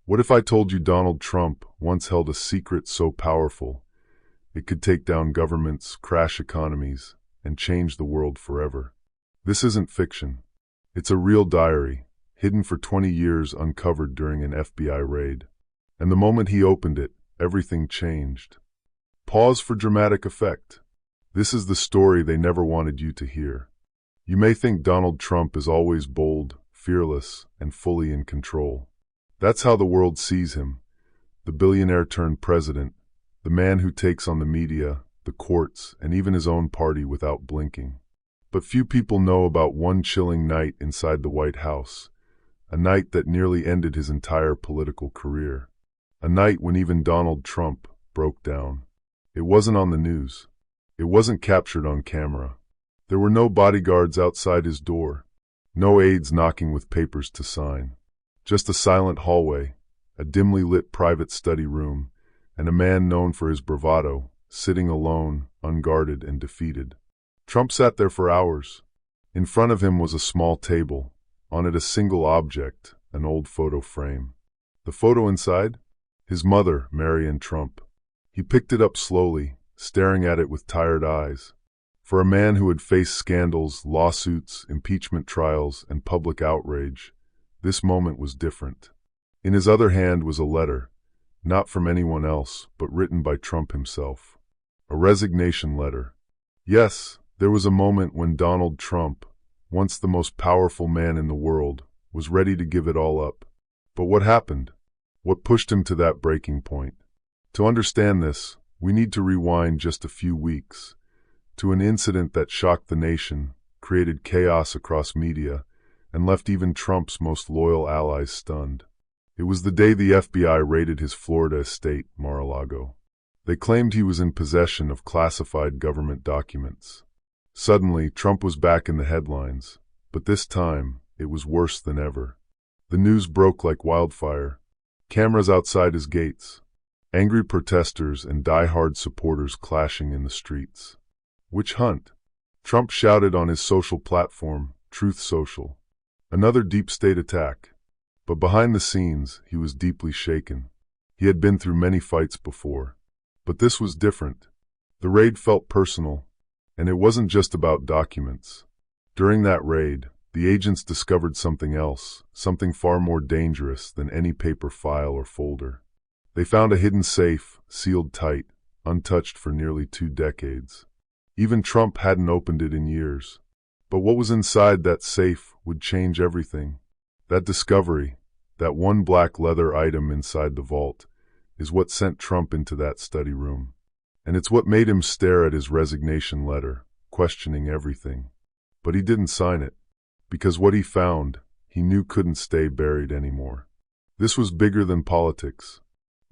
What if I told you Donald Trump once held a secret so powerful it could take down governments, crash economies, and change the world forever? This isn't fiction. It's a real diary, hidden for 20 years, uncovered during an FBI raid. And the moment he opened it, everything changed. Pause for dramatic effect. This is the story they never wanted you to hear. You may think Donald Trump is always bold, fearless, and fully in control. That's how the world sees him, the billionaire turned president, the man who takes on the media, the courts, and even his own party without blinking. But few people know about one chilling night inside the White House, a night that nearly ended his entire political career. A night when even Donald Trump broke down. It wasn't on the news. It wasn't captured on camera. There were no bodyguards outside his door, no aides knocking with papers to sign. Just a silent hallway, a dimly lit private study room, and a man known for his bravado, sitting alone, unguarded and defeated. Trump sat there for hours. In front of him was a small table, on it a single object, an old photo frame. The photo inside? His mother, Marion Trump. He picked it up slowly, staring at it with tired eyes. For a man who had faced scandals, lawsuits, impeachment trials, and public outrage, this moment was different. In his other hand was a letter, not from anyone else, but written by Trump himself. A resignation letter. Yes, there was a moment when Donald Trump, once the most powerful man in the world, was ready to give it all up. But what happened? What pushed him to that breaking point? To understand this, we need to rewind just a few weeks, to an incident that shocked the nation, created chaos across media, and left even Trump's most loyal allies stunned. It was the day the FBI raided his Florida estate, Mar-a-Lago. They claimed he was in possession of classified government documents. Suddenly, Trump was back in the headlines, but this time, it was worse than ever. The news broke like wildfire. Cameras outside his gates. Angry protesters and die-hard supporters clashing in the streets. Witch hunt? Trump shouted on his social platform, Truth Social. Another deep state attack. But behind the scenes, he was deeply shaken. He had been through many fights before. But this was different. The raid felt personal, and it wasn't just about documents. During that raid, the agents discovered something else, something far more dangerous than any paper file or folder. They found a hidden safe, sealed tight, untouched for nearly 2 decades. Even Trump hadn't opened it in years. But what was inside that safe would change everything. That discovery, that one black leather item inside the vault, is what sent Trump into that study room. And it's what made him stare at his resignation letter, questioning everything. But he didn't sign it, because what he found, he knew couldn't stay buried anymore. This was bigger than politics,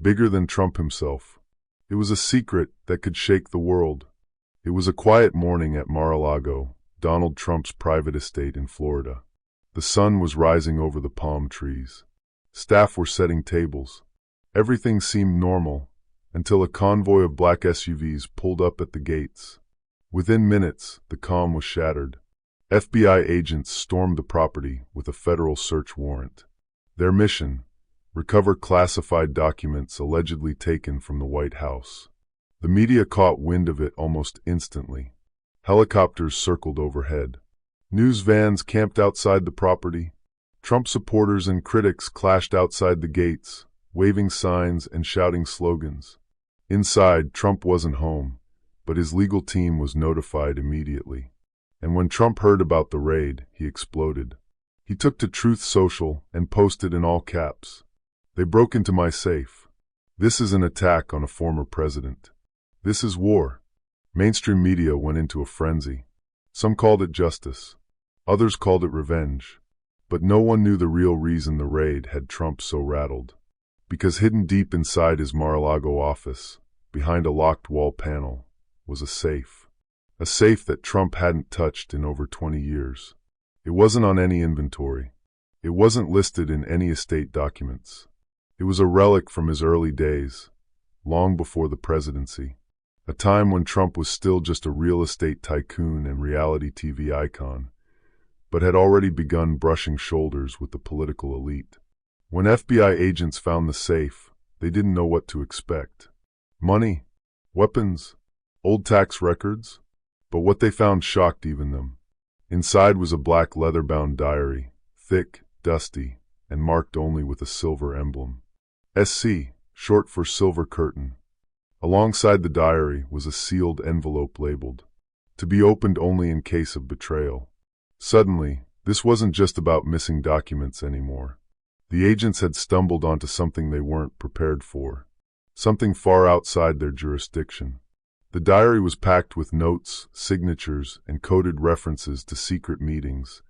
bigger than Trump himself. It was a secret that could shake the world. It was a quiet morning at Mar-a-Lago, Donald Trump's private estate in Florida. The sun was rising over the palm trees. Staff were setting tables. Everything seemed normal, until a convoy of black SUVs pulled up at the gates. Within minutes, the calm was shattered. FBI agents stormed the property with a federal search warrant. Their mission: recover classified documents allegedly taken from the White House. The media caught wind of it almost instantly. Helicopters circled overhead. News vans camped outside the property. Trump supporters and critics clashed outside the gates, waving signs and shouting slogans. Inside, Trump wasn't home, but his legal team was notified immediately. And when Trump heard about the raid, he exploded. He took to Truth Social and posted in all caps, "They broke into my safe. This is an attack on a former president. This is war." Mainstream media went into a frenzy. Some called it justice. Others called it revenge. But no one knew the real reason the raid had Trump so rattled. Because hidden deep inside his Mar-a-Lago office, behind a locked wall panel, was a safe. A safe that Trump hadn't touched in over 20 years. It wasn't on any inventory. It wasn't listed in any estate documents. It was a relic from his early days, long before the presidency. A time when Trump was still just a real estate tycoon and reality TV icon, but had already begun brushing shoulders with the political elite. When FBI agents found the safe, they didn't know what to expect. Money, weapons, old tax records. But what they found shocked even them. Inside was a black leather-bound diary, thick, dusty, and marked only with a silver emblem. SC, short for Silver Curtain. Alongside the diary was a sealed envelope labeled, "To be opened only in case of betrayal." Suddenly, this wasn't just about missing documents anymore. The agents had stumbled onto something they weren't prepared for, something far outside their jurisdiction. The diary was packed with notes, signatures, and coded references to secret meetings,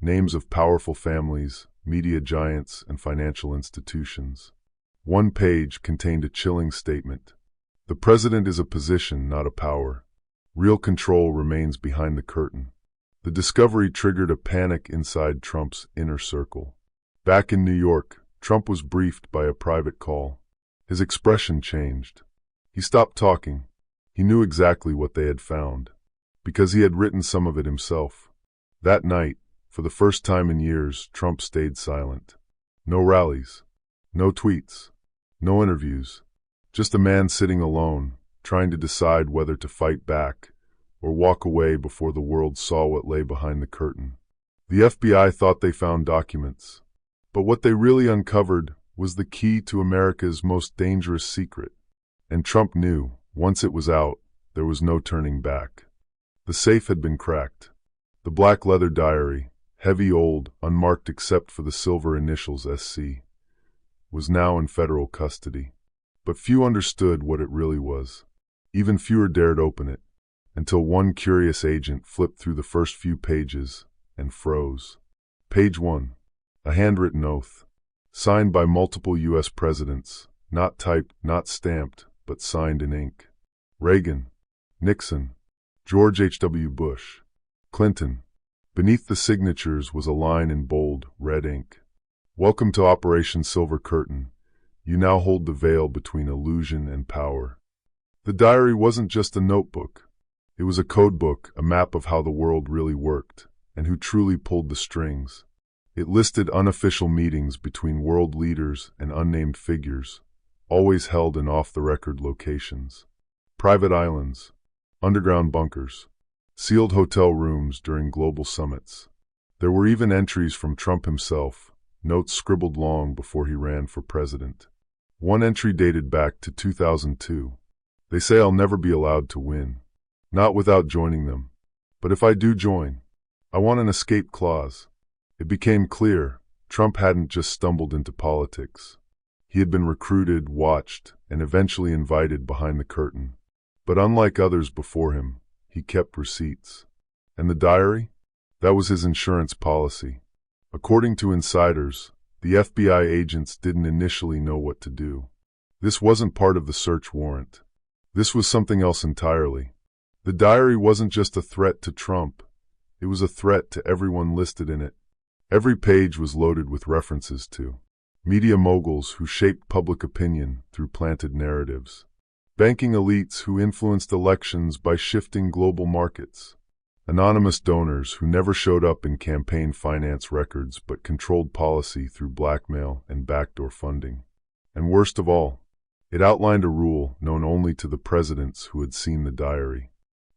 names of powerful families, media giants, and financial institutions. One page contained a chilling statement. The president is a position, not a power. Real control remains behind the curtain. The discovery triggered a panic inside Trump's inner circle. Back in New York, Trump was briefed by a private call. His expression changed. He stopped talking. He knew exactly what they had found, because he had written some of it himself. That night, for the first time in years, Trump stayed silent. No rallies, no tweets, no interviews. Just a man sitting alone, trying to decide whether to fight back or walk away before the world saw what lay behind the curtain. The FBI thought they found documents, but what they really uncovered was the key to America's most dangerous secret. And Trump knew, once it was out, there was no turning back. The safe had been cracked. The black leather diary, heavy, old, unmarked except for the silver initials SC, was now in federal custody. But few understood what it really was. Even fewer dared open it, until one curious agent flipped through the first few pages and froze. Page 1. A handwritten oath, signed by multiple U.S. presidents, not typed, not stamped, but signed in ink. Reagan, Nixon, George H.W. Bush, Clinton. Beneath the signatures was a line in bold, red ink. "Welcome to Operation Silver Curtain. You now hold the veil between illusion and power." The diary wasn't just a notebook. It was a codebook, a map of how the world really worked, and who truly pulled the strings. It listed unofficial meetings between world leaders and unnamed figures, always held in off-the-record locations. Private islands, underground bunkers, sealed hotel rooms during global summits. There were even entries from Trump himself, notes scribbled long before he ran for president. One entry dated back to 2002. "They say I'll never be allowed to win. Not without joining them. But if I do join, I want an escape clause." It became clear Trump hadn't just stumbled into politics. He had been recruited, watched, and eventually invited behind the curtain. But unlike others before him, he kept receipts. And the diary? That was his insurance policy. According to insiders, the FBI agents didn't initially know what to do. This wasn't part of the search warrant. This was something else entirely. The diary wasn't just a threat to Trump. It was a threat to everyone listed in it. Every page was loaded with references to media moguls who shaped public opinion through planted narratives, banking elites who influenced elections by shifting global markets, anonymous donors who never showed up in campaign finance records but controlled policy through blackmail and backdoor funding. And worst of all, it outlined a rule known only to the presidents who had seen the diary.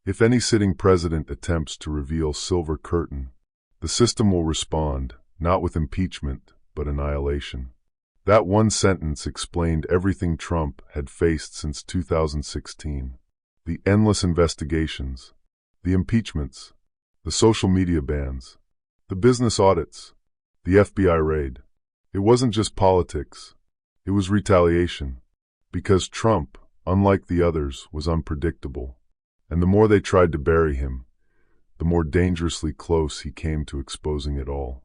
If any sitting president attempts to reveal Silver Curtain, the system will respond, not with impeachment, but annihilation. That one sentence explained everything Trump had faced since 2016. The endless investigations, the impeachments, the social media bans, the business audits, the FBI raid. It wasn't just politics. It was retaliation. Because Trump, unlike the others, was unpredictable. And the more they tried to bury him, the more dangerously close he came to exposing it all.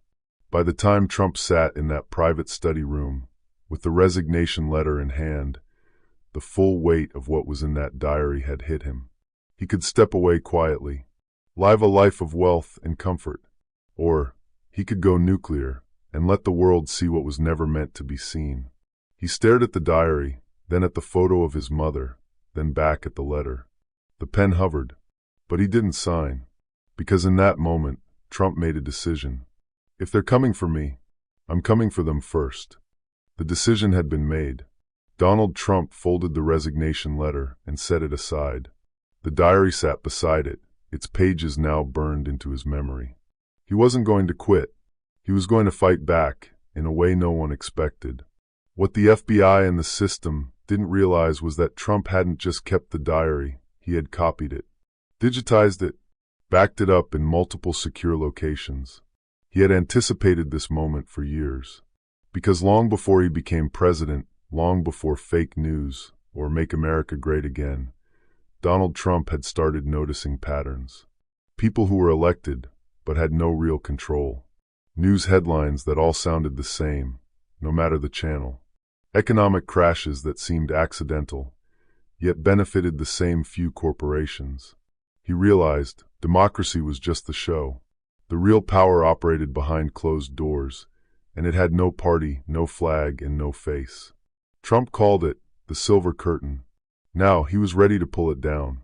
By the time Trump sat in that private study room, with the resignation letter in hand, the full weight of what was in that diary had hit him. He could step away quietly, live a life of wealth and comfort, or he could go nuclear and let the world see what was never meant to be seen. He stared at the diary, then at the photo of his mother, then back at the letter. The pen hovered, but he didn't sign, because in that moment, Trump made a decision. If they're coming for me, I'm coming for them first. The decision had been made. Donald Trump folded the resignation letter and set it aside. The diary sat beside it, its pages now burned into his memory. He wasn't going to quit. He was going to fight back, in a way no one expected. What the FBI and the system didn't realize was that Trump hadn't just kept the diary, he had copied it, digitized it, backed it up in multiple secure locations. He had anticipated this moment for years. Because long before he became president, long before fake news or Make America Great Again, Donald Trump had started noticing patterns. People who were elected but had no real control. News headlines that all sounded the same, no matter the channel. Economic crashes that seemed accidental, yet benefited the same few corporations. He realized democracy was just the show. The real power operated behind closed doors, and it had no party, no flag, and no face. Trump called it the silver curtain. Now he was ready to pull it down.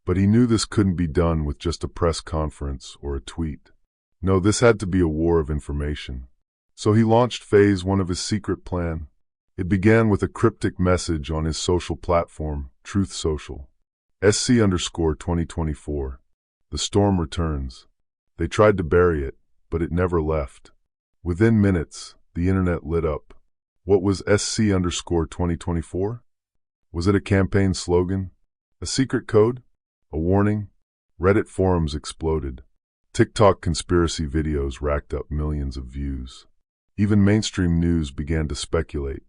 But he knew this couldn't be done with just a press conference or a tweet. No, this had to be a war of information. So he launched phase 1 of his secret plan. It began with a cryptic message on his social platform, Truth Social. SC_2024. The storm returns. They tried to bury it, but it never left. Within minutes, the internet lit up. What was SC_2024? Was it a campaign slogan? A secret code? A warning? Reddit forums exploded. TikTok conspiracy videos racked up millions of views. Even mainstream news began to speculate.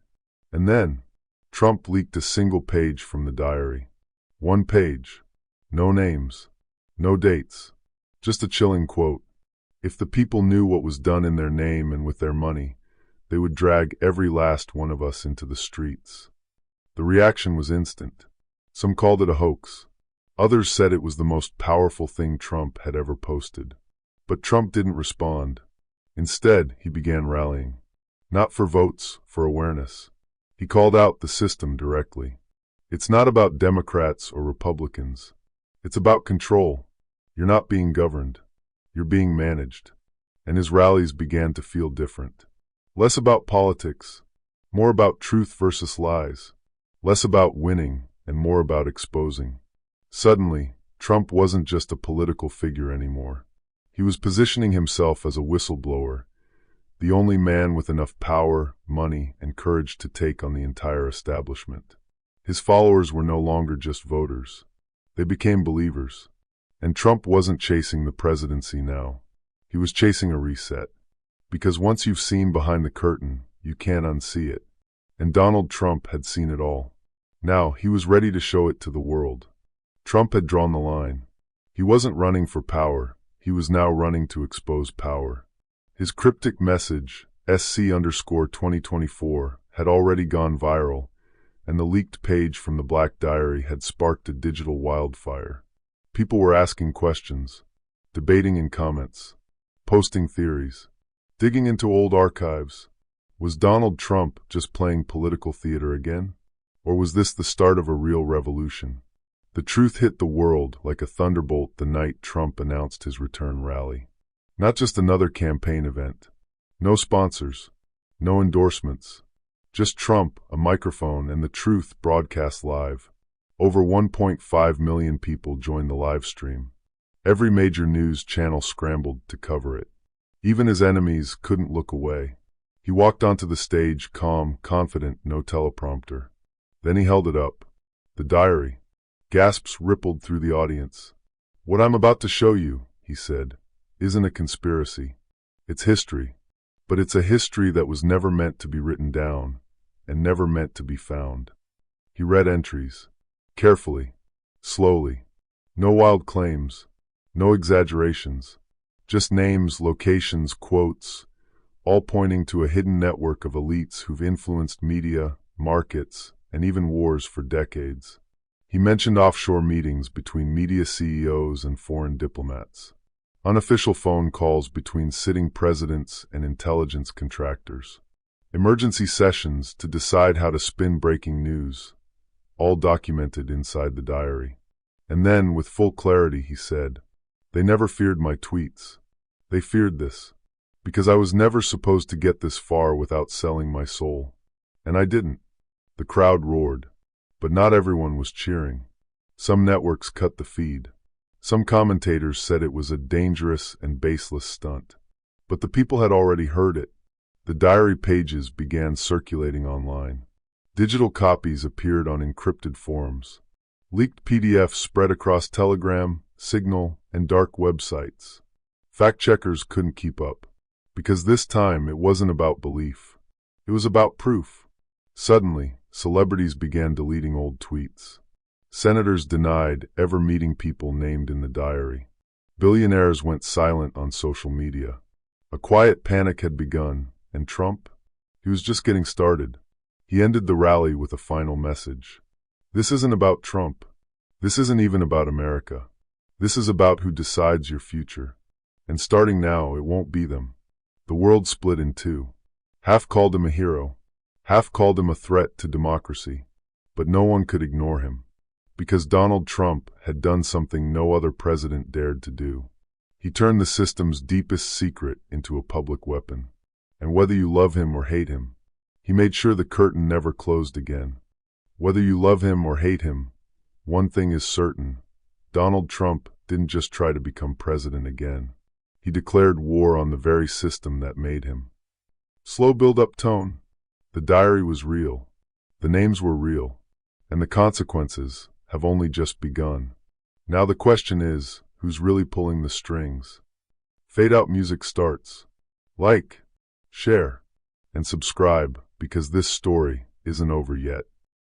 And then, Trump leaked a single page from the diary. One page. No names. No dates. Just a chilling quote. If the people knew what was done in their name and with their money, they would drag every last one of us into the streets. The reaction was instant. Some called it a hoax. Others said it was the most powerful thing Trump had ever posted. But Trump didn't respond. Instead, he began rallying. Not for votes, for awareness. He called out the system directly. It's not about Democrats or Republicans. It's about control. You're not being governed. You're being managed. And his rallies began to feel different. Less about politics, more about truth versus lies. Less about winning and more about exposing. Suddenly, Trump wasn't just a political figure anymore. He was positioning himself as a whistleblower, the only man with enough power, money, and courage to take on the entire establishment. His followers were no longer just voters. They became believers. And Trump wasn't chasing the presidency now. He was chasing a reset. Because once you've seen behind the curtain, you can't unsee it. And Donald Trump had seen it all. Now, he was ready to show it to the world. Trump had drawn the line. He wasn't running for power. He was now running to expose power. His cryptic message, SC_2024, had already gone viral, and the leaked page from the Black Diary had sparked a digital wildfire. People were asking questions, debating in comments, posting theories, digging into old archives. Was Donald Trump just playing political theater again? Or was this the start of a real revolution? The truth hit the world like a thunderbolt the night Trump announced his return rally. Not just another campaign event. No sponsors. No endorsements. Just Trump, a microphone, and the truth broadcast live. Over 1.5 million people joined the live stream. Every major news channel scrambled to cover it. Even his enemies couldn't look away. He walked onto the stage, calm, confident, no teleprompter. Then he held it up. The diary. Gasps rippled through the audience. What I'm about to show you, he said, isn't a conspiracy. It's history. But it's a history that was never meant to be written down, and never meant to be found. He read entries. Carefully. Slowly. No wild claims. No exaggerations. Just names, locations, quotes, all pointing to a hidden network of elites who've influenced media, markets, and even wars for decades. He mentioned offshore meetings between media CEOs and foreign diplomats, unofficial phone calls between sitting presidents and intelligence contractors, emergency sessions to decide how to spin breaking news, all documented inside the diary. And then, with full clarity, he said, "They never feared my tweets. They feared this, because I was never supposed to get this far without selling my soul. And I didn't. The crowd roared. But not everyone was cheering. Some networks cut the feed. Some commentators said it was a dangerous and baseless stunt. But the people had already heard it. The diary pages began circulating online. Digital copies appeared on encrypted forums. Leaked PDFs spread across Telegram, Signal, and dark websites. Fact-checkers couldn't keep up. Because this time it wasn't about belief. It was about proof. Suddenly, celebrities began deleting old tweets. Senators denied ever meeting people named in the diary. Billionaires went silent on social media. A quiet panic had begun, and Trump? He was just getting started. He ended the rally with a final message. This isn't about Trump. This isn't even about America. This is about who decides your future. And starting now, it won't be them. The world split in two. Half called him a hero. Half called him a threat to democracy. But no one could ignore him. Because Donald Trump had done something no other president dared to do. He turned the system's deepest secret into a public weapon. And whether you love him or hate him, he made sure the curtain never closed again. Whether you love him or hate him, one thing is certain. Donald Trump didn't just try to become president again. He declared war on the very system that made him. Slow build-up tone. The diary was real. The names were real. And the consequences have only just begun. Now the question is, who's really pulling the strings? Fade out music starts. Like, share, and subscribe, because this story isn't over yet.